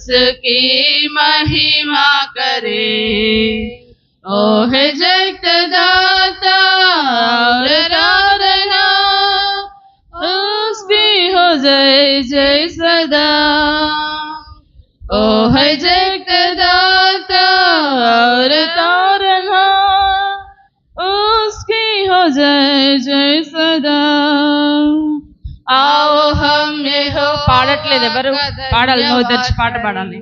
उसकी महिमा करे। ओ है जगदाता और आराधना उसकी हो जय जय सदा। ओ है जगदाता और तारना उसकी हो जय जय सदा। आओ हम हो పాడట్లేదు ఎవరు పాడాలి నువ్వు తెచ్చి పాట పాడాలి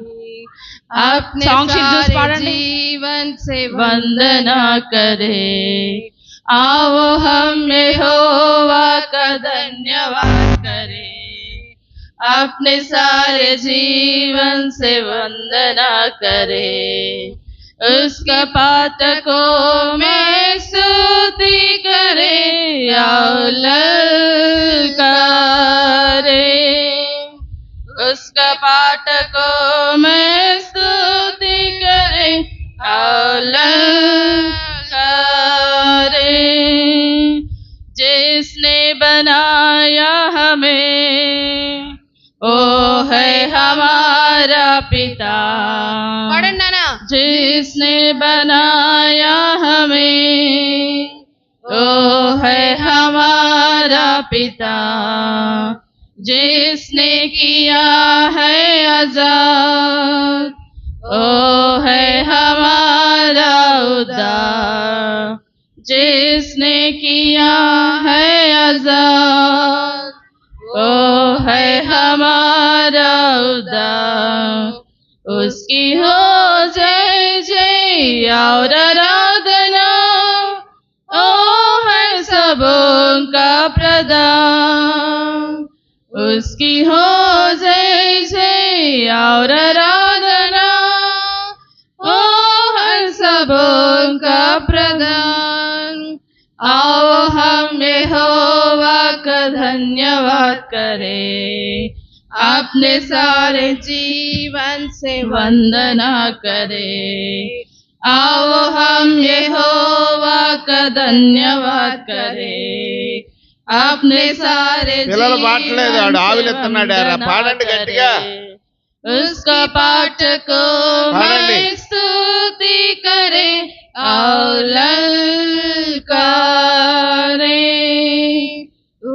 अपने सारे जीवन से वंदना करे। आओ हम यहोवा का धन्यवाद करें। अपने सारे जीवन से वंदना करे। उसका पाठकों में स्तुति करे। ललकारे उसका पाठकों में स्तुति करे। ललकारे जिसने बनाया हमें ओ है हमारा पिता। जिसने बनाया हमें ओ है हमारा पिता। जिसने किया है आजाद ओ है हमारा उद्धार। जिसने किया है आजाद ओ है हमारा उद्धार। उसकी हो जय जय और आराधना ओ है सबों का प्रदान। उसकी हो जय जय और आराधना ओ हर सबों का प्रदान। आओ हम यहोवा का धन्यवाद करें। अपने सारे जीवन से वंदना करें। आओ हम यहोवा का धन्यवाद करें। अपने सारे పిల్లలు పాడలేదు ఆడు ఆవిలెత్తన్నాడు పాడండి గట్టిగా उसका पाठ को मैं स्तुति करे और ललकारे।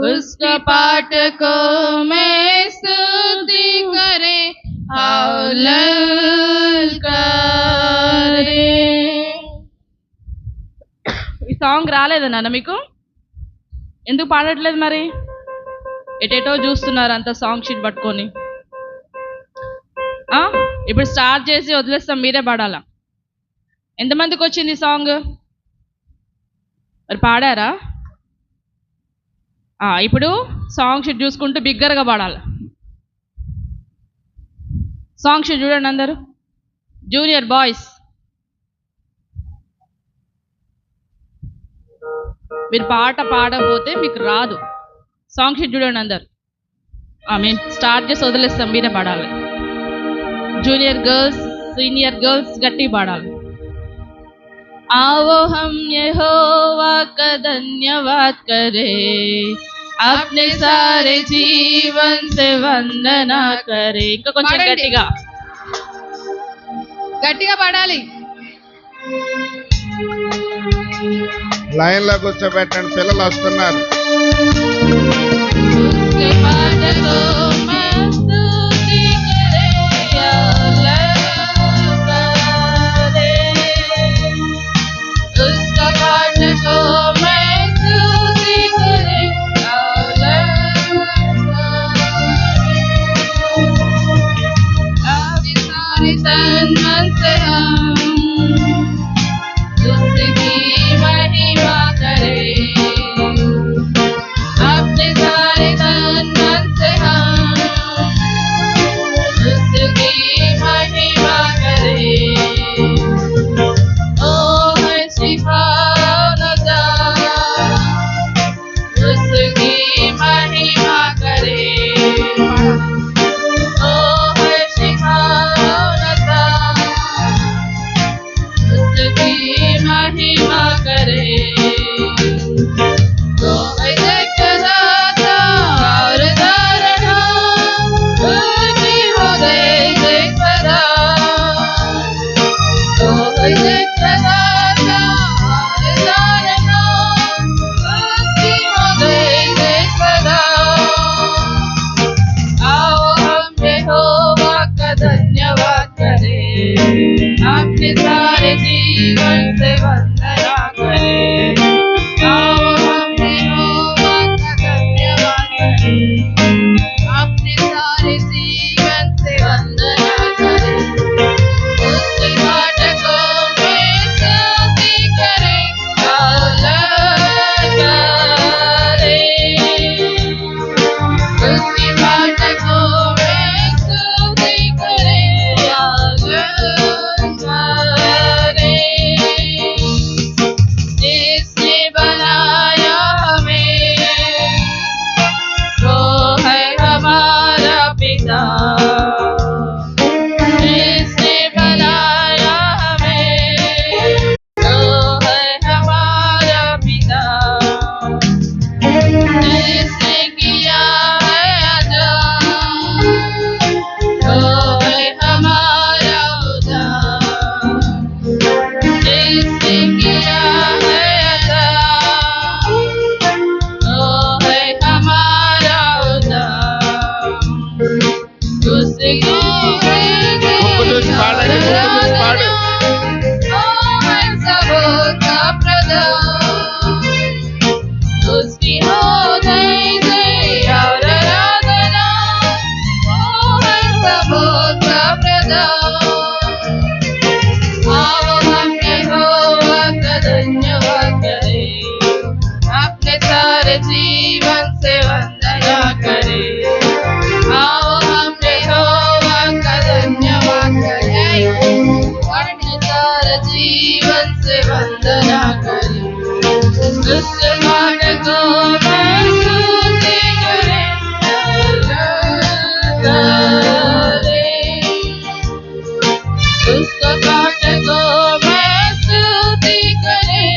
उसका पाठ को मैं स्तुति करे और ललकारे। ఈ సాంగ్ రాలేదా నాన్న మీకు? ఎందుకు పాడట్లేదు మరి? ఎటేటో చూస్తున్నారు అంత సాంగ్ షీట్ పట్టుకొని. ఇప్పుడు స్టార్ట్ చేసి వదిలేస్తాం, మీరే పాడాలా. ఎంతమందికి వచ్చింది సాంగ్? మరి పాడారా? ఇప్పుడు సాంగ్ షీట్ చూసుకుంటూ బిగ్గరగా పాడాలి. సాంగ్ షీట్ చూడండి అందరూ. జూనియర్ బాయ్స్ మీరు పాట పాడకపోతే మీకు రాదు. సాంగ్ షీట్ చూడండి అందరు. మేము స్టార్ట్ చేసి వదిలేస్తాం, మీరే పాడాలి. జూనియర్ గర్ల్స్, సీనియర్ గర్ల్స్ గట్టి పాడాలి. आओ हम यहोवा का धन्यवाद करें। अपने सारे जीवन से वंदना करें. ఇంకా కొంచెం గట్టిగా గట్టిగా పాడాలి. లైన్ లో కూర్చోబెట్టండి, పిల్లలు వస్తున్నారు. अपने सारे तन मन से हम पिता जिसने बनाया हमें तो है हमारा पिता जिसने किया है अदा तो है हमारा उद्धार जिसने किया है अदा तो है हमारा उद्धार उसकी గుంపు చూసి పాడండి, గుంపు చూసి పాడు. उसकी हो जय जय और आराधना ओ है सबों का प्रदान आओ हम यहोवा का धन्यवाद करें अपने सारे जीवन से वंदना करें आओ हम यहोवा का धन्यवाद करें अपने सारे जीवन से वंदना करें उस मान को मैं स्तुति करें उसका पाठ को मैं स्तुति करें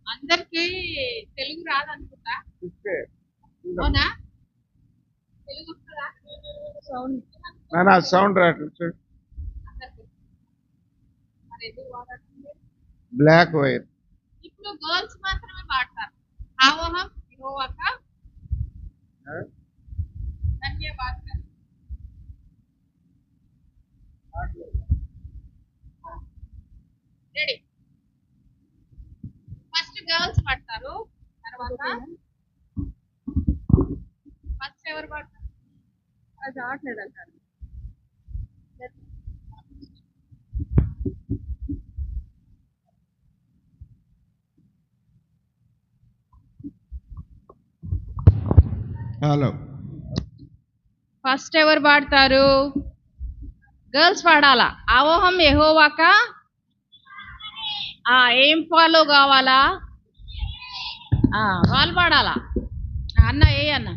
అందరికి తెలుగు రాదనుకుంటా అవునా తెలుగు వస్తుందా సౌండ్ సౌండ్ రావట్లేదు. మరి ఎందుకు వాడట్లేదు? Black wire. ఇప్పుడు గర్ల్స్ మాత్రమే పాడతారు ఆవోహం యెహోవాక ధన్యవాద రెడీ ఫస్ట్ గర్ల్స్ పాడతారు తర్వాత ఫస్ట్ ఎవరు పాడతారు అది ఆడలేదు అంటారు హలో, ఫస్ట్ ఎవరు పాడతారు గర్ల్స్ పాడాలా ఆవోహం యెహోవాక ఏం ఫాలో కావాలా వాళ్ళు పాడాలా అన్న ఏ అన్న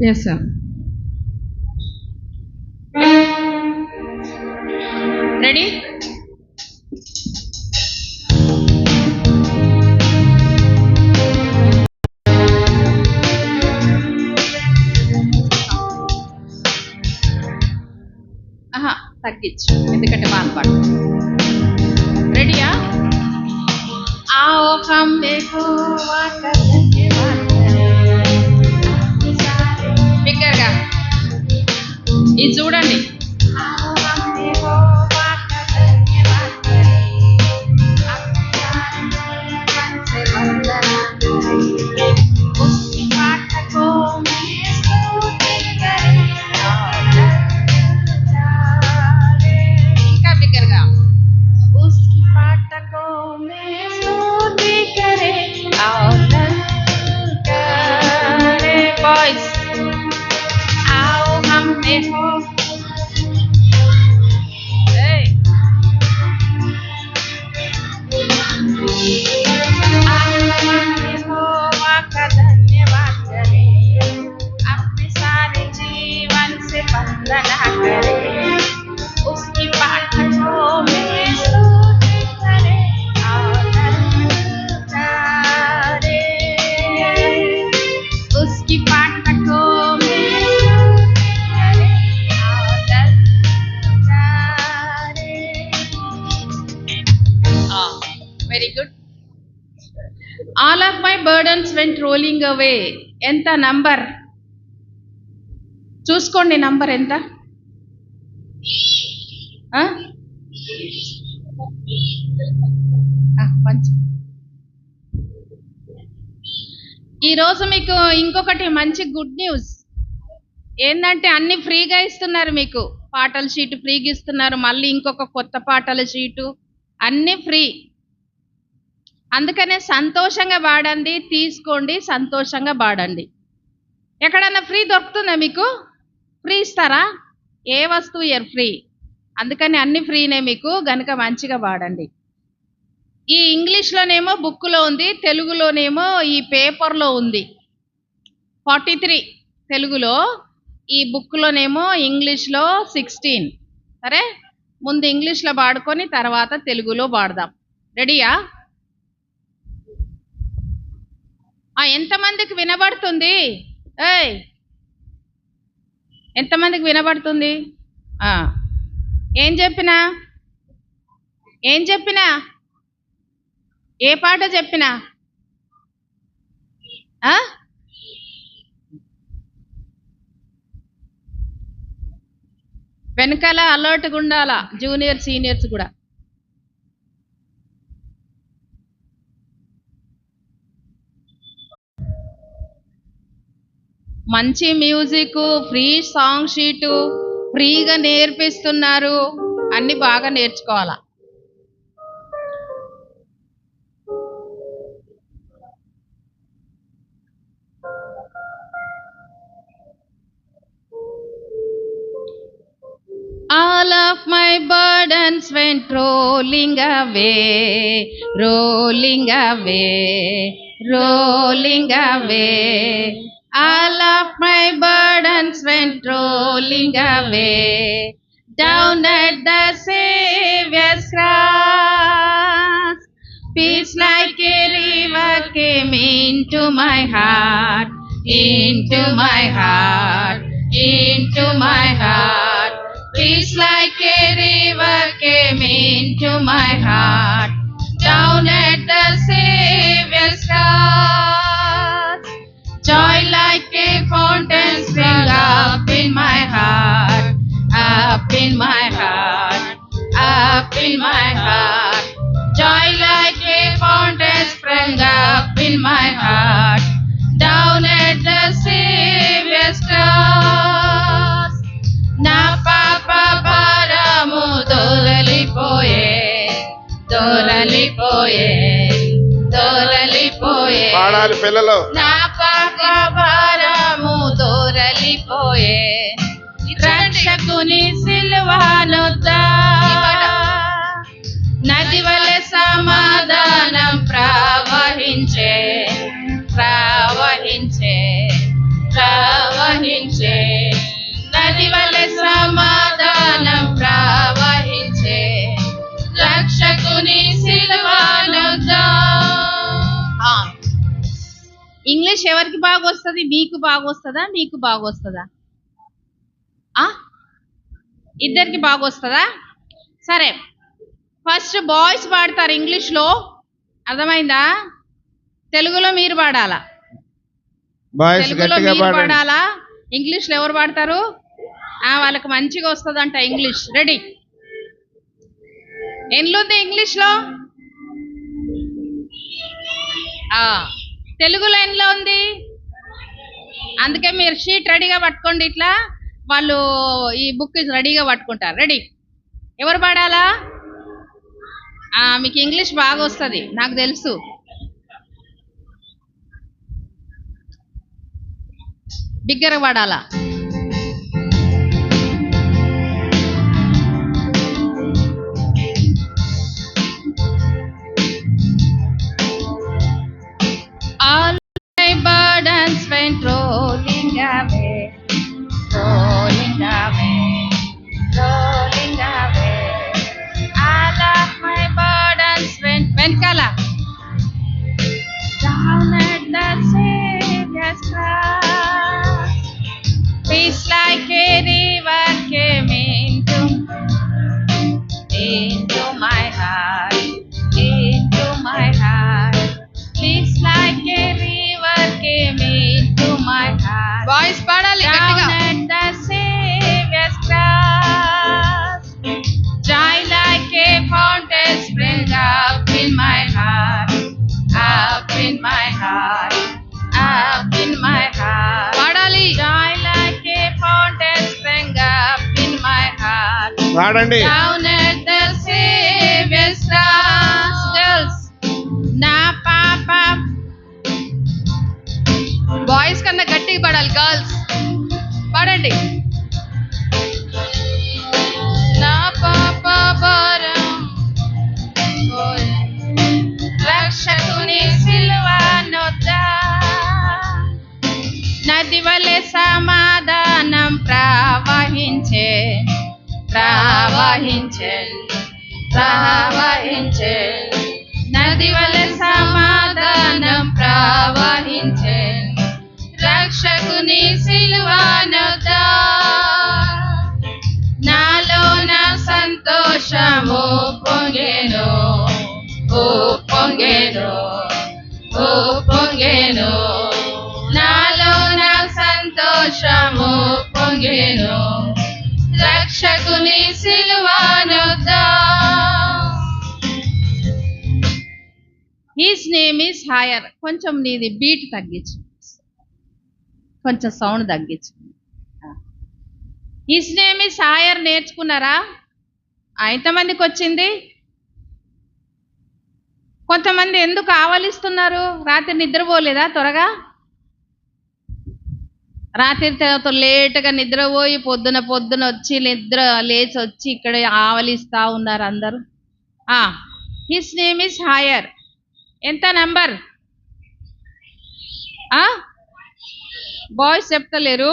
ఎస్ సార్ రెడీ తగ్గించు ఎందుకంటే వాళ్ళు పాడు రెడీయా आओ हम यहोवा का धन्यवाद करें బిగ్గరగా ఇది చూడండి आओ हम यहोवा का धन्यवाद करें अपने जीवन से वंदना करें उसकी पाठकों में स्तुति करें ఇంకా బిగ్గరగా उसकी पाठकों में स्तुति करें और करें बॉयज आओ हम देखो यहोवा का धन्यवाद करें अपने सारे जीवन से वंदना करें उसकी पाठकों में स्तुति करें और करें उसकी पाठकों में स्तुति करें और करें very good all of my burdens went rolling away ఎంత నంబర్ చూసుకోండి నంబర్ ఎంత ఈరోజు మీకు ఇంకొకటి మంచి గుడ్ న్యూస్ ఏంటంటే అన్ని ఫ్రీగా ఇస్తున్నారు మీకు పాటల షీట్ ఫ్రీగా ఇస్తున్నారు మళ్ళీ ఇంకొక కొత్త పాటల షీటు అన్నీ ఫ్రీ అందుకనే సంతోషంగా పాడండి, తీసుకోండి, సంతోషంగా పాడండి. ఎక్కడన్నా ఫ్రీ దొరుకుతుందా మీకు? ఫ్రీ ఇస్తారా? ఏ వస్తువు ఇయర్ ఫ్రీ. అందుకని అన్ని ఫ్రీనే మీకు, గనుక మంచిగా పాడండి. ఈ ఇంగ్లీష్లోనేమో బుక్లో ఉంది, తెలుగులోనేమో ఈ పేపర్లో ఉంది. 43 తెలుగులో, ఈ బుక్లోనేమో ఇంగ్లీష్లో 16. సరే, ముందు ఇంగ్లీష్లో పాడుకొని తర్వాత తెలుగులో పాడదాం. రెడీయా? ఎంతమందికి వినబడుతుంది? ఏయ్, ఎంతమందికి వినబడుతుంది? ఏం చెప్పినా ఏ పాట చెప్పినా వెనకాల అలర్ట్గా ఉండాలా, జూనియర్ సీనియర్స్ కూడా. మంచి మ్యూజిక్, ఫ్రీ సాంగ్ షీటు, ఫ్రీగా నేర్పిస్తున్నారు, అన్ని బాగా నేర్చుకోవాలా. All of my burdens went rolling away, rolling away, rolling away. All of my burdens went rolling away, down at the Savior's cross. Peace like a river came into my heart, into my heart, into my heart. Peace like a river came into my heart, down at the Savior's cross. Joy like a fountain sprang up in my heart, up in my heart, up in my heart. Joy like a fountain sprang up in my heart, down at the Savior's cross. Na papa baramu doralipoye, doralipoye, doralipoye. పాడాలి పిల్లలు. నా పాప భారము దూరలిపోయే, రక్షకుని సిలువనొద్దా నది వలె సమాధానం ప్రవహించే, ప్రవహించే, ప్రవహించే. నది వలె సమాధానం ప్రవహించే, రక్షకుని సిలువనొద్దా. ఇంగ్లీష్ ఎవరికి బాగా వస్తుంది? మీకు బాగా వస్తుందా, మీకు బాగా వస్తుందా? ఇద్దరికి బాగా వస్తుందా? సరే, ఫస్ట్ బాయ్స్ పాడతారు ఇంగ్లీష్లో, అర్థమైందా? తెలుగులో మీరు పాడాలా, తెలుగులో మీరు పాడాలా. ఇంగ్లీష్లో ఎవరు పాడతారు? వాళ్ళకి మంచిగా వస్తుందంట ఇంగ్లీష్. రెడీ? ఎన్నుంది ఇంగ్లీష్లో? తెలుగులో ఎన్నిలో ఉంది? అందుకే మీరు షీట్ రెడీగా పట్టుకోండి. ఇట్లా వాళ్ళు ఈ బుక్ రెడీగా పట్టుకుంటారు. రెడీ? ఎవరు పాడాలా? మీకు ఇంగ్లీష్ బాగా వస్తుంది, నాకు తెలుసు. బిగ్గరగా పాడాలా. All my burdens went rolling away, rolling away, rolling away. All of my burdens went venkala, down at the Savior's cross. Peace like a river came into my heart, into my heart. Peace like a river came into my heart. Boys పాడాలి గట్టిగా. Down at the Savior's cross. Joy like a fountain sprang up in my heart, up in my heart, up in my heart. పాడాలి. Joy like a fountain sprang up in my heart. పాడండి. Down at the Savior's cross. Girls, నా ప్రవహించే నది వలె సమాధానం ప్రవహించే రక్షకుని సిలువనొద్ద నాలోన సంతోషము పొంగెను నాలోన సంతోషము పొంగెను రక్షకుని సిలువనొద్ద. His name is higher. కొంచెం నీది బీట్ తగ్గించు, కొంచెం సౌండ్ తగ్గించు. హిస్ నేమ్ ఈస్ హైయర్ నేర్చుకున్నారా? ఎంతమందికి వచ్చింది? కొంతమంది ఎందుకు ఆవలిస్తున్నారు? రాత్రి నిద్రపోలేదా? త్వరగా రాత్రి తర్వాత లేటుగా నిద్రపోయి పొద్దున వచ్చి లేచి వచ్చి ఇక్కడ ఆవలిస్తా ఉన్నారు అందరూ. His name is hire. ఎంత నంబర్? బాయ్స్ చెప్తలేరు.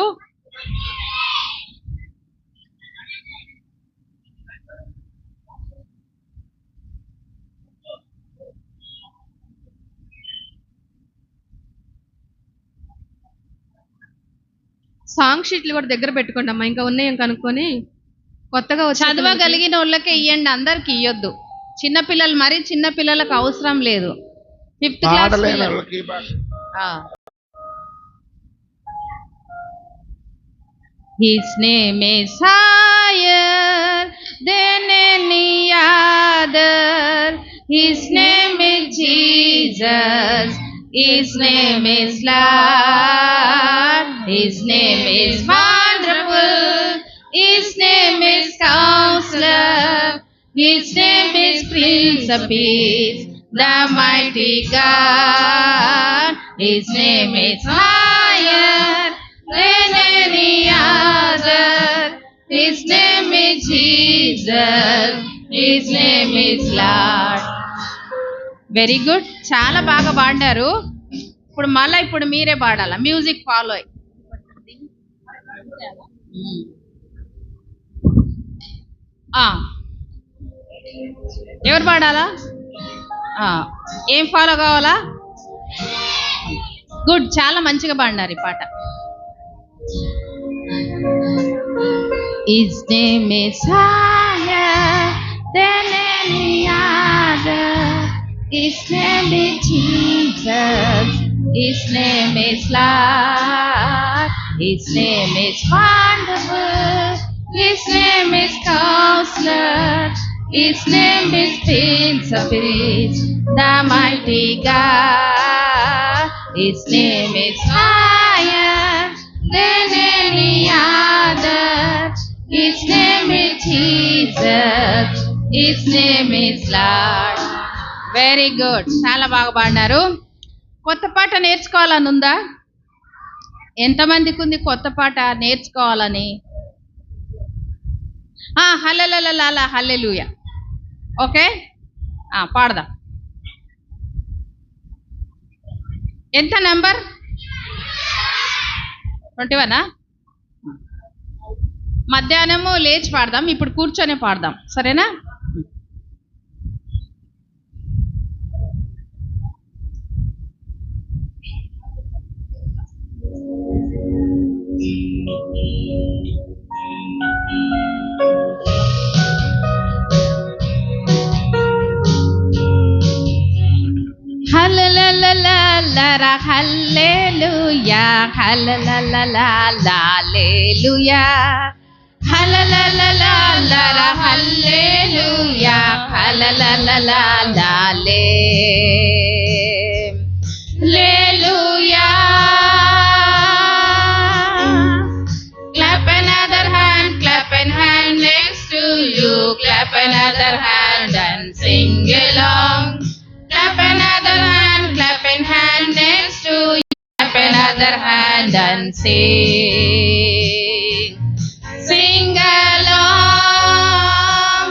సాంగ్ షీట్లు కూడా దగ్గర పెట్టుకోండి అమ్మా, ఇంకా ఉన్నాయి కనుక్కొని కొత్తగా చదవగలిగిన వాళ్ళకే ఇవ్వండి, అందరికి ఇవ్వద్దు. చిన్నపిల్లలు మరి చిన్న పిల్లలకు అవసరం లేదు. 5th క్లాస్ పిల్లలు. His name is higher than any other. His name is Jesus. His name is Lord. His name is wonderful. His name is Counselor. His name is Prince of Peace, the mighty God. His name is higher than any other. His name is Jesus. His name is Lord. Very good, చాలా బాగా పాడారు. ఇప్పుడు మీరే పాడాలా, music follow అయ్యి. ఎవరు పాడాలా? ఏం follow కావాలా? Good, చాలా మంచిగా పాడినారు ఈ పాట. His name is higher than any other. His name is Jesus. His name is Lord. His name is wonderful. His name is Counselor. His name is Prince of Peace, the mighty God. His name is higher than any other. His name is Jesus. His name is Lord. Very good, చాలా బాగా పాడినారు. కొత్త పాట నేర్చుకోవాలని ఉందా? ఎంతమందికి ఉంది కొత్త పాట నేర్చుకోవాలని? హల్లెలూయా హల్లెలూయా. ఓకే, పాడదాం. ఎంత నంబర్? 21. మధ్యాహ్నము లేచి పాడదాం, ఇప్పుడు కూర్చొని పాడదాం, సరేనా? Hallelujah, hallelujah, hallelujah, hallelujah, hallelujah, hallelujah. Clap another hand next to you. Clap another hand and sing along. Clap another hand next to you. Clap another hand and sing. Sing along.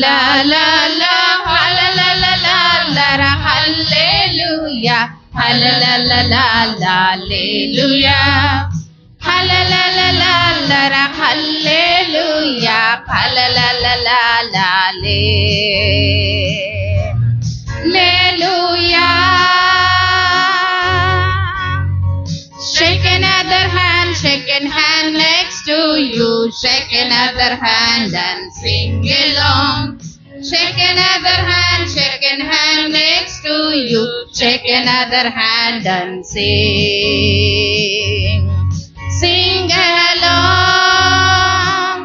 La la la, hallelujah, hallelujah, hallelujah, hallelujah. Hallelujah hallelujah hallelujah. Shake another hand next to you. Shake another hand and sing along. Shake another hand next to you. Shake another hand and sing. Sing along.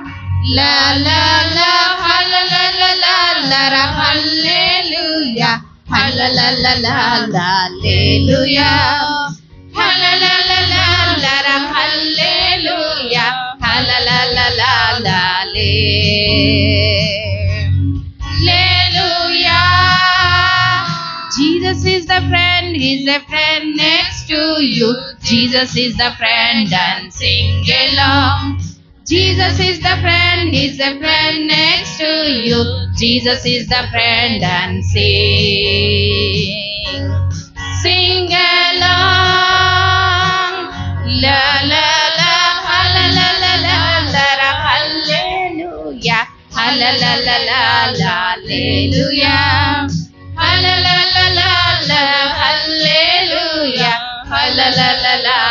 La la la hallelujah hallelujah hallelujah hallelujah hallelujah hallelujah. Jesus is the friend, he's a friend next to you. Jesus is the friend and sing along. Jesus is the friend, he's a friend next to you. Jesus is the friend and sing. Sing along. La la la hallelujah hallelujah hallelujah hallelujah hallelujah hallelujah.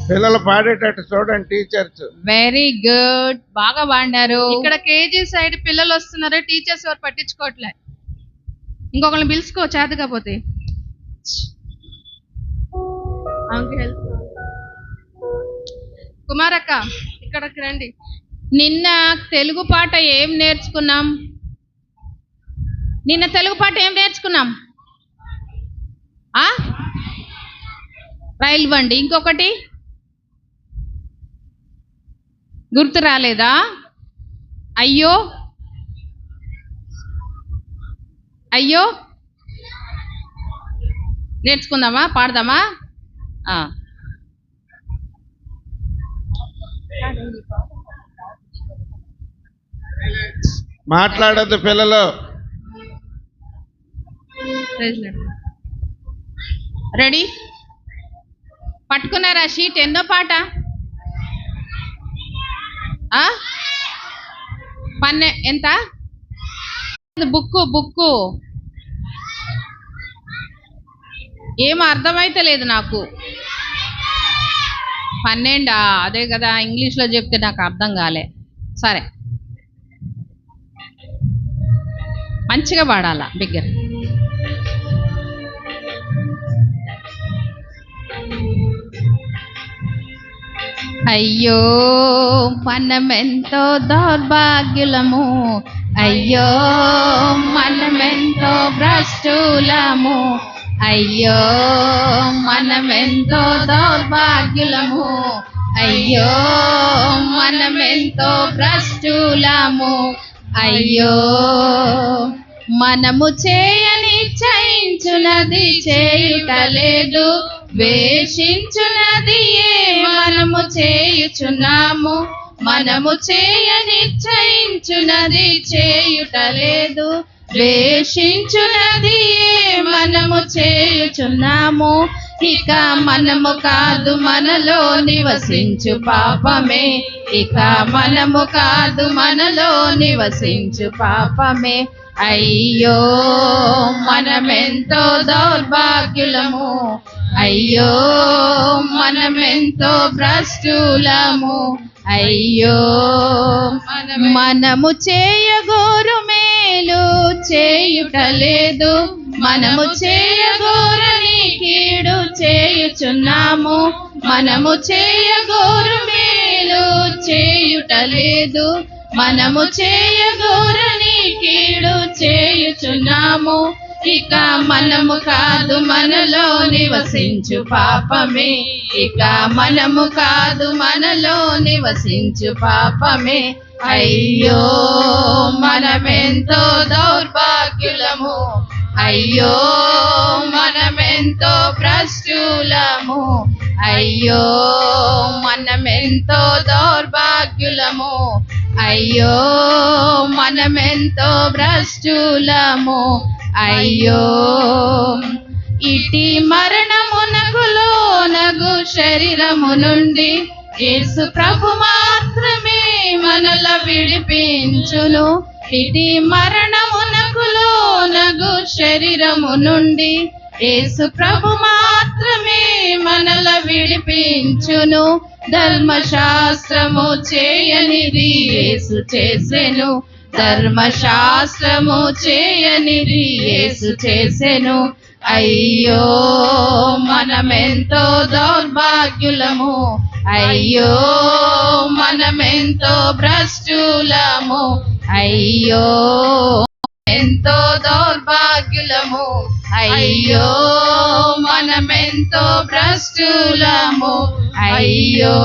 పిల్లలు పాడేటట్టు చూడండి teachers. Very good, బాగా పాడినారు. ఇక్కడ KG side పిల్లలు వస్తున్నారు, teachers ఎవరు పట్టించుకోవట్లే. ఇంకొకరిని పిలుచుకో చేతకపోతే. కుమారక్క ఇక్కడికి రండి. నిన్న తెలుగు పాట ఏం నేర్చుకున్నాం? రైలు బండి. ఇంకొకటి గుర్తు రాలేదా? అయ్యో అయ్యో నేర్చుకుందామా, పాడదామా? మాట్లాడొద్దు పిల్లలు. రెడీ? పట్టుకున్నారా షీట్? ఎన్నో పాట? ఎంత? బుక్కు ఏం అర్థమైతే లేదు నాకు. 12 అదే కదా, ఇంగ్లీష్లో చెప్తే నాకు అర్థం కాలే. సరే, మంచిగా పాడాలా బిగ్గర. అయ్యో మనమెంతో దౌర్భాగ్యులము, అయ్యో మనమెంతో భ్రష్టులము, అయ్యో మనమెంతో దౌర్భాగ్యులము, అయ్యో మనమెంతో భ్రష్టులము, అయ్యో మనము చేయని చయించునది చేయుటలేదు, వేషించునది ఏ మనము చేయుచున్నాము, మనము చేయని చయించునది చేయుటలేదు, వేషించునది ఏ మనము చేయుచున్నాము, ఇక మనము కాదు మనలో నివసించు పాపమే, ఇక మనము కాదు మనలో నివసించు పాపమే, అయ్యో మనమెంతో దౌర్భాగ్యులము, అయ్యో మనమెంతో భ్రష్టులము, అయ్యో మనము చేయగోరు మేలు చేయుటలేదు, మనము చేయగోరని కీడు చేయుచున్నాము, మనము చేయగోరు మేలు చేయుటలేదు, మనము చేయగోరని కీడు చేయుచున్నాము, ఇక మనము కాదు మనలో నివసించు పాపమే, ఇక మనము కాదు మనలో నివసించు పాపమే, అయ్యో మనమెంతో దౌర్భాగ్యులము, అయ్యో మనమెంతో భ్రష్టులము, అయ్యో మనమెంతో దౌర్భాగ్యులము, అయ్యో మనమెంతో భ్రష్టులము, అయ్యో ఇటి మరణమునకు లోనగు శరీరము నుండి యేసు ప్రభు మాత్రమే మనల విడిపించును. ఇటి మరణమునకు లోనగు శరీరము నుండి యేసు ప్రభు మాత్రమే మనల విడిపించును. ధర్మశాస్త్రము చేయనిది యేసు చేసెను. ధర్మశాస్త్రము చేయనిది యేసు చేసెను. అయ్యో మనమెంతో దౌర్భాగ్యులము. అయ్యో మనమెంతో భ్రష్టులము. అయ్యో ఎంతో దౌర్భాగ్యులము. అయ్యో మనమెంతో భ్రష్టులము. అయ్యో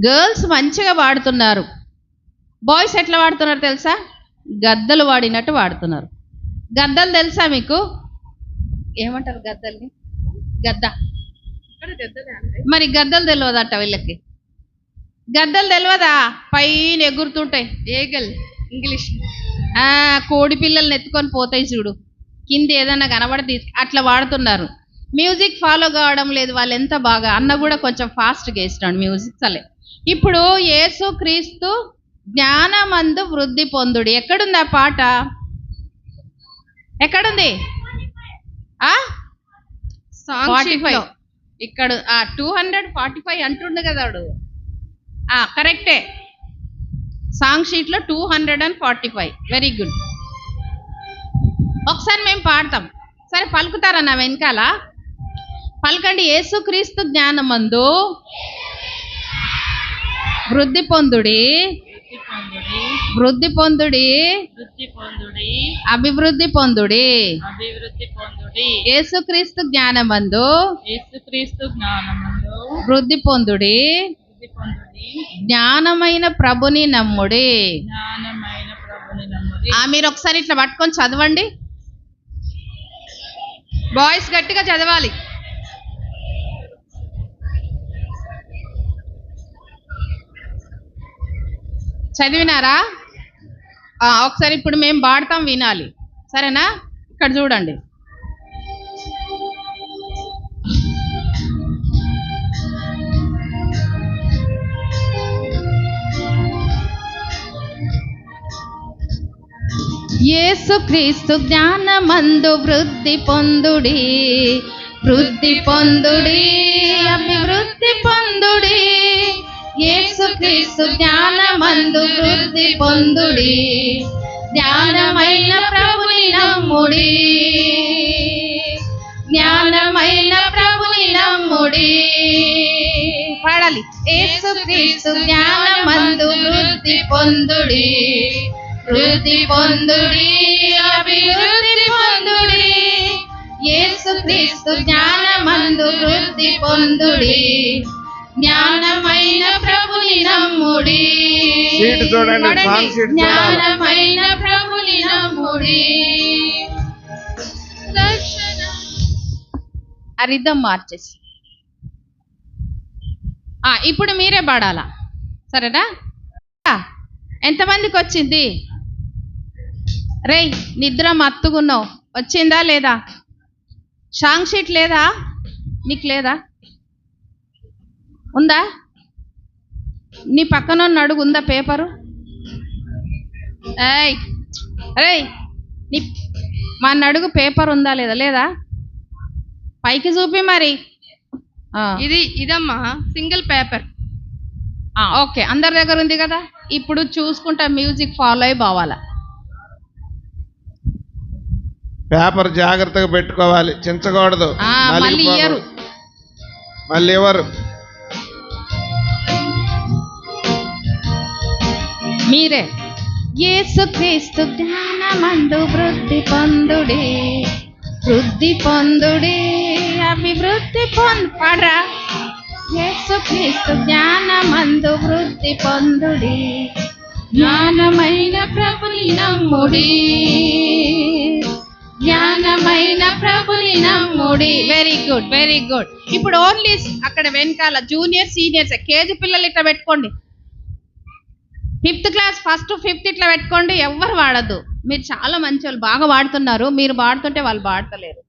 గర్ల్స్ మంచిగా వాడుతున్నారు. బాయ్స్ ఎట్లా వాడుతున్నారు తెలుసా? గద్దలు వాడినట్టు వాడుతున్నారు. గద్దలు తెలుసా మీకు? ఏమంటారు గద్దల్ని? గద్ద. మరి గద్దలు తెలియదట వీళ్ళకి. గద్దలు తెలియదా? పైన ఎగురుతుంటాయి. Eagle English. కోడి పిల్లల్ని ఎత్తుకొని పోతాయి చూడు, కింద ఏదన్నా కనబడి అట్లా వాడుతున్నారు. మ్యూజిక్ ఫాలో కావడం లేదు వాళ్ళు. ఎంత బాగా అన్న కూడా కొంచెం ఫాస్ట్గా వేస్తున్నాడు మ్యూజిక్. సరే, ఇప్పుడు యేసు క్రీస్తు జ్ఞానమందు వృద్ధి పొందుడి. ఎక్కడుంది ఆ పాట? ఎక్కడుంది? 45 ఇక్కడ 245 అంటుండు కదా వాడు. కరెక్టే, సాంగ్ షీట్లో 245. Very good. ఒకసారి మేము పాడతాం. సరే పలుకుతారా నా వెనకాల? పలకండి. యేసుక్రీస్తు జ్ఞానమందు వృద్ధి పొందుడి, వృద్ధి పొందుడి, అభివృద్ధి పొందుడి. యేసుక్రీస్తు జ్ఞానమందు వృద్ధి పొందుడి, జ్ఞానమైన ప్రభుని నమ్ముడి. మీరు ఒకసారి ఇట్లా పట్టుకొని చదవండి. బాయ్స్ గట్టిగా చదవాలి. చదివినారా? ఒకసారి ఇప్పుడు మేము పాడతాం, వినాలి. సరేనా? ఇక్కడ చూడండి. యేసుక్రీస్తు జ్ఞానమందు వృద్ధి పొందుడి, వృద్ధి పొందుడి, అభివృద్ధి పొందుడి. యేసుక్రీస్తు జ్ఞానమందు వృద్ధి పొందుడి, జ్ఞానమైన ప్రభుని నమ్ముడి, జ్ఞానమైన ప్రభుని నమ్ముడి. పాడాలి. యేసుక్రీస్తు జ్ఞానమందు వృద్ధి పొందుడి, వృద్ధి పొందుడి, అభివృద్ధి పొందుడి. యేసుక్రీస్తు జ్ఞానమందు వృద్ధి పొందుడి, జ్ఞానమైన ప్రభుని నమ్ముడి. జ్ఞానమైన ప్రభుని నమ్ముడి. అరిద్దం మార్చేసి ఇప్పుడు మీరే పాడాలా? సరేనా? ఎంతమందికి వచ్చింది? రేయ్ నిద్ర మత్తుకున్నావు, వచ్చిందా లేదా? సాంగ్ షీట్ లేదా మీకు? లేదా? ఉందా? నీ పక్కన అడుగు, ఉందా పేపరు? రేయ్ నీ మా అడుగు పేపర్ ఉందా లేదా? లేదా? పైకి చూపి మరి. ఇదమ్మా సింగిల్ పేపర్. ఓకే, అందరి దగ్గర ఉంది కదా. ఇప్పుడు చూసుకుంటా మ్యూజిక్ ఫాలో అయి పోవాలా. పేపర్ జాగ్రత్తగా పెట్టుకోవాలి, చించకూడదు. మళ్ళీ ఇయ్యరు. మళ్ళీ ఎవరు? మీరే. యేసుక్రీస్తు జ్ఞానమందు వృద్ధి పొందుడి, వృద్ధి పొందుడి, అభివృద్ధి పాడరా. యేసుక్రీస్తు జ్ఞానమందు వృద్ధి పొందుడి, జ్ఞానమైన ప్రభుని నమ్ముడి, జ్ఞానమైన ప్రభుని నమ్ముడి. Very good, very good. ఇప్పుడు ఓన్లీ అక్కడ వెనకాల జూనియర్ సీనియర్స్ కేజీ పిల్లలు ఇట్లా పెట్టుకోండి. 5th క్లాస్ ఫస్ట్ 5th ఇట్లా పెట్టుకోండి, ఎవ్వరు వాడద్దు. మీరు చాలా మంచి వాళ్ళు, బాగా వాడుతున్నారు, మీరు వాడుతుంటే వాళ్ళు వాడతలేరు.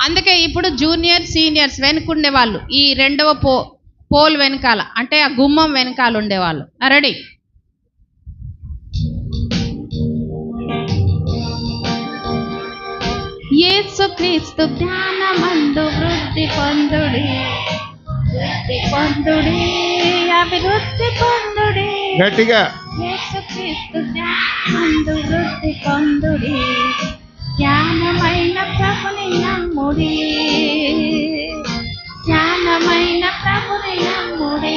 అందుకే ఇప్పుడు జూనియర్ సీనియర్స్ వెనుకుండే వాళ్ళు ఈ రెండవ పోల్ వెనకాల, అంటే ఆ గుమ్మం వెనకాల ఉండేవాళ్ళు. రెడీ? యేసుక్రీస్తు జ్ఞానమందు వృద్ధి పొందుడి, వృద్ధి పొందుడి, అభివృద్ధి పొందుడి. గట్టిగా యేసుక్రీస్తు జ్ఞానమందు వృద్ధి పొందుడి, జ్ఞానమైన ప్రభుని నమ్ముడి, జ్ఞానమైన ప్రభుని నమ్ముడి.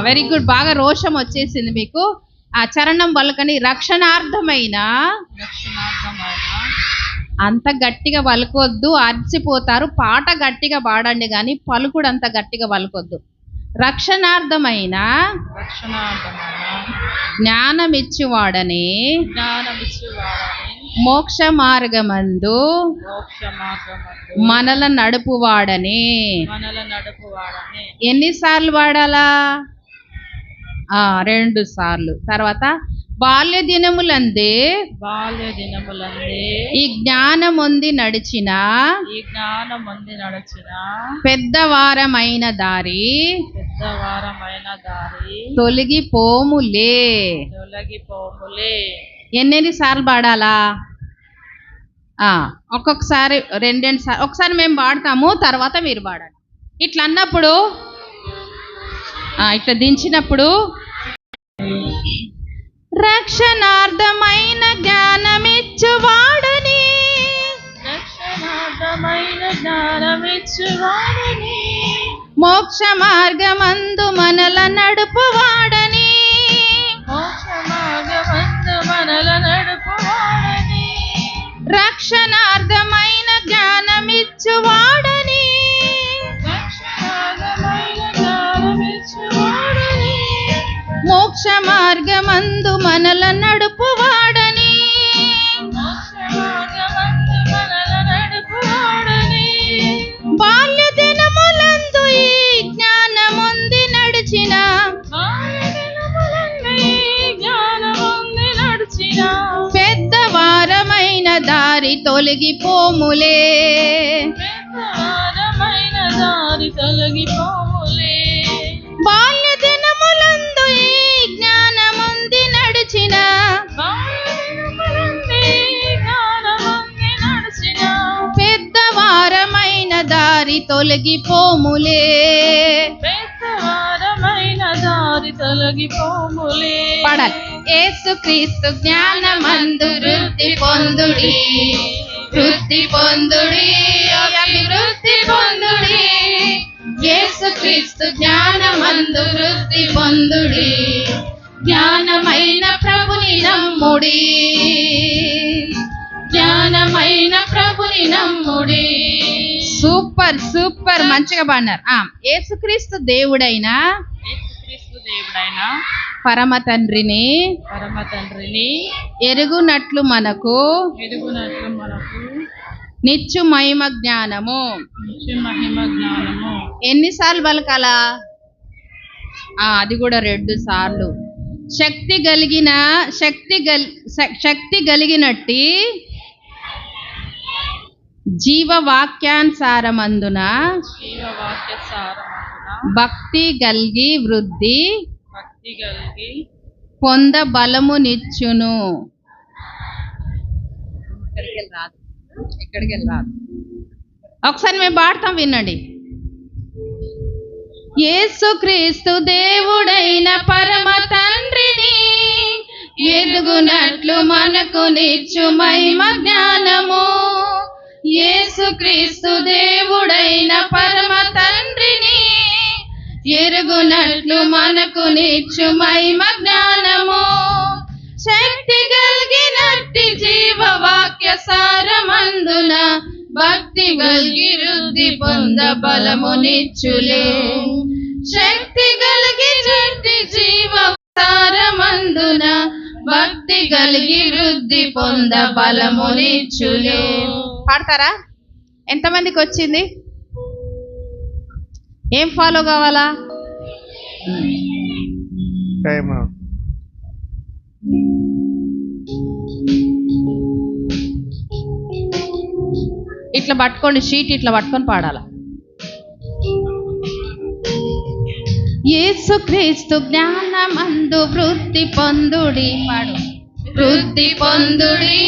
వెరీ గుడ్, బాగా రోషం వచ్చేసింది మీకు. ఆ చరణం పలకని. రక్షణార్థమైన అంత గట్టిగా పలుకొద్దు, అరిచిపోతారు. పాట గట్టిగా పాడండి కానీ పలుకుడు అంత గట్టిగా పలుకొద్దు. రక్షణార్థమైన జ్ఞానమిచ్చువాడని మోక్ష మార్గమందు మనల నడుపువాడని. ఎన్నిసార్లు వాడాలా? 2 సార్లు. తర్వాత బాల్య దినములందే ఈ జ్ఞానమొంది నడిచిన పెద్దవారమైన దారి తొలగిపోములే. ఎన్నిసార్లు పాడాలా? ఒక్కొక్కసారి 2 సార్లు. ఒకసారి మేము పాడతాము, తర్వాత మీరు పాడాలి. ఇట్లా అన్నప్పుడు, ఇట్లా దించినప్పుడు రక్షణార్థమైన జ్ఞానమిచ్చువాడని, మోక్ష మార్గమందు మనల నడుపువాడని, రక్షణార్థమైన జ్ఞానమిచ్చువాడని, మోక్ష మార్గమందు మనల నడుపువాడని, బాల్య దినములందు ఈ జ్ఞానముంది నడిచిన పెద్దవారమైన దారి తొలగిపోములే. బాల్య దినములందు ఈ జ్ఞానముంది నడిచిన పెద్దవారమైన దారి తొలగిపోములే. పడాలి. యేసుక్రీస్తు జ్ఞానమందు వృద్ధి పొందుడి, వృద్ధి పొందుడి, అభివృద్ధి పొందుడి. యేసుక్రీస్తు జ్ఞానమందు వృద్ధి పొందుడి, జ్ఞానమైన ప్రభుని నమ్ముడి, జ్ఞానమైన ప్రభుని నమ్ముడి. సూపర్ సూపర్, మంచిగా పాడినారు. యేసుక్రీస్తు దేవుడైన పరమ తండ్రిని ఎరుగునట్లు మనకు నిత్యు మహిమ జ్ఞానము. ఎన్నిసార్లు పలకాలా? అది కూడా 2 సార్లు. శక్తి కలిగినట్టి జీవవాక్యానుసారమందున భక్తి గల్గి వృద్ధి పొంద బలము నిచ్చును. ఎక్కడికి రాదు. ఒకసారి మేము పాడతాం, వినండి. యేసుక్రీస్తు దేవుడైన పరమ తండ్రిని ఎరుగునట్లు మనకు నిచ్చు మహిమ జ్ఞానము. యేసుక్రీస్తు దేవుడైన పరమ తండ్రిని ఎరుగునట్లు మనకు నిచ్చు మహిమ జ్ఞానము. శక్తి కలిగినట్టి జీవవాక్య సారమందున భక్తి గల్గి వృద్ధి పొంద బలము నిచ్చులే. శక్తి కలిగినట్టి జీవ సారమందున భక్తి కలిగి వృద్ధి పొంద బలము నిచ్చులే. పాడతారా? ఎంతమందికి వచ్చింది? ఏం ఫాలో కావాలా? ఇట్లా పట్టుకోండి, షీట్ ఇట్లా పట్టుకొని పాడాల. యేసుక్రీస్తు జ్ఞానమందు వృద్ధి పొందుడి. పాడు. వృద్ధి పొందుడి,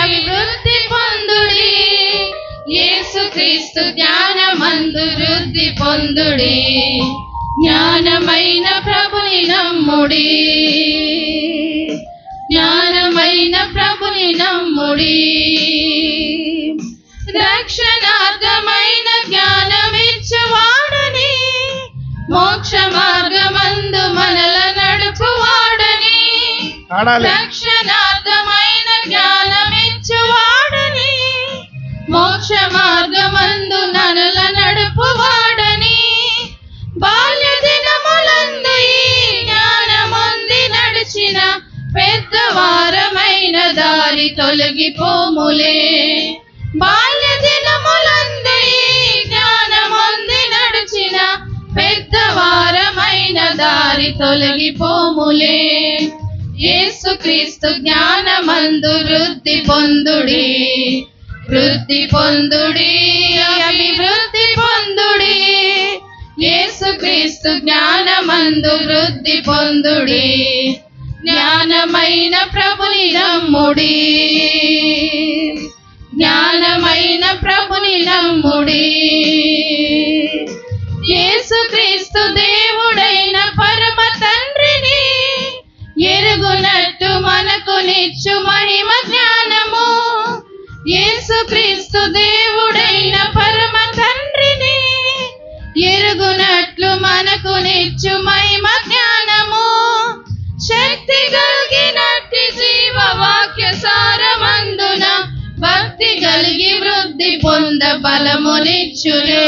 అభివృద్ధి పొందుడి. యేసుక్రీస్తు జ్ఞానమందు వృద్ధి పొందుడి. జ్ఞానమైన ప్రభుని నమ్ముడి. జ్ఞానమైన ప్రభుని నమ్ముడి. రక్షణార్థమైన జ్ఞానమిచ్చువాడని, మోక్ష మార్గమందు మనల నడుపువాడని. రక్షణార్థమైన జ్ఞానమిచ్చువాడని, మోక్ష మార్గమందు మనల నడుపువాడని. బాల్య దినములందు ఈ జ్ఞానమొంది నడిచిన పెద్దవారమైన దారి తొలగిపోములే. బాల్య దినములందు ఈ జ్ఞానమొంది నడిచిన పెద్దవారమైన దారి తొలగిపోములే. యేసుక్రీస్తు జ్ఞానమందు వృద్ధి పొందుడి. వృద్ధి పొందుడి, అభివృద్ధి పొందుడి. యేసుక్రీస్తు జ్ఞానమందు వృద్ధి పొందుడి. జ్ఞానమైన ప్రభుని నమ్ముడి. జ్ఞానమైన ప్రభుని నమ్ముడి. యేసుక్రీస్తు దేవుడైన పరమ తండ్రిని ఎరుగునట్టు మనకు నిచ్చు మహిమ జ్ఞానము. యేసుక్రీస్తు దేవుడైన పరమ తండ్రిని ఎరుగునట్లు మనకు నిచ్చు మహిమ జ్ఞానము. శక్తి కలిగినట్టి జీవవాక్య సారమందున భక్తి కలిగి వృద్ధి పొంద బలమునిచ్చునే.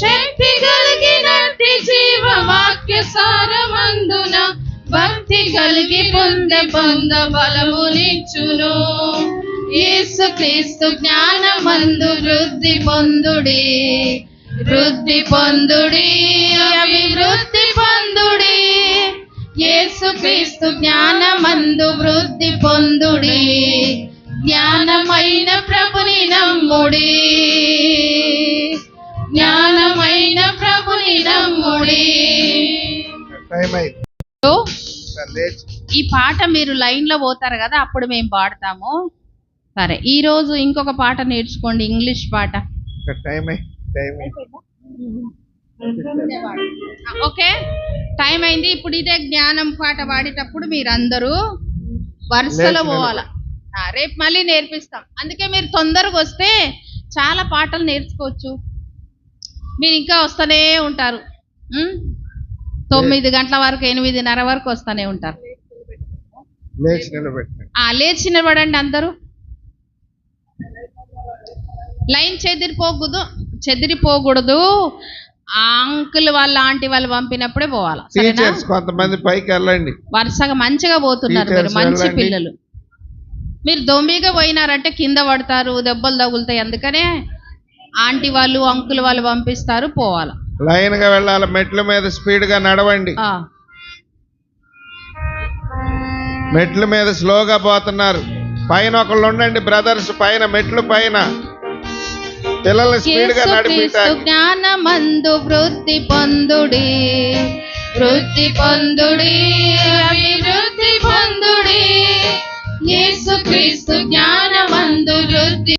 శక్తి కలిగినట్టి జీవవాక్య సారమందున భక్తి కలిగి పొంద బలమునిచ్చును. యేసుక్రీస్తు జ్ఞానమందు వృద్ధి పొందుడి. వృద్ధి పొందుడి, అభివృద్ధి పొందుడి. యేసుక్రీస్తు జ్ఞానమందు వృద్ధి పొందుడి. జ్ఞానమైన ప్రభుని నమ్ముడి. జ్ఞానమైన ప్రభుని నమ్ముడి. ఈ పాట మీరు లైన్ లో పోతారు కదా, అప్పుడు మేము పాడతాము. సరే, ఈ రోజు ఇంకొక పాట నేర్చుకోండి, ఇంగ్లీష్ పాట. ఓకే, టైం అయింది. ఇప్పుడు ఇదే జ్ఞానం పాట పాడేటప్పుడు మీరందరూ వరుసలో పోవాల. రేపు మళ్ళీ నేర్పిస్తాం. అందుకే మీరు తొందరగా వస్తే చాలా పాటలు నేర్చుకోవచ్చు. మీరు ఇంకా వస్తూనే ఉంటారు. 9 గంటల వరకు, 8:30 వరకు వస్తూనే ఉంటారు. లేచి నిలబడండి అందరూ. లైన్ చెదిరిపోకూడదు. ఆ అంకుల్ వాళ్ళ ఆంటీ వాళ్ళు పంపినప్పుడే పోవాలి. కొంతమంది పైకి వెళ్ళండి. వరుసగా మంచిగా పోతున్నారు మీరు, మంచి పిల్లలు. మీరు దొంబిగా పోయినారంటే కింద పడతారు, దెబ్బలు తగులుతాయి. అందుకనే ఆంటీ వాళ్ళు అంకుల్ వాళ్ళు పంపిస్తారు, పోవాలి. లైన్ గా వెళ్ళాలి. మెట్ల మీద స్పీడ్ గా నడవండి. మెట్ల మీద స్లోగా పోతున్నారు. పైన ఒకళ్ళు ఉండండి బ్రదర్స్, పైన మెట్లు పైన పిల్లలు స్పీడ్ గా నడిపిస్తారు. జ్ఞానమందు వృద్ధి పొందుడి. వృద్ధి పొందుడి, అభివృద్ధి పొందుడి. యేసుక్రీస్తు జ్ఞానమందు వృద్ధి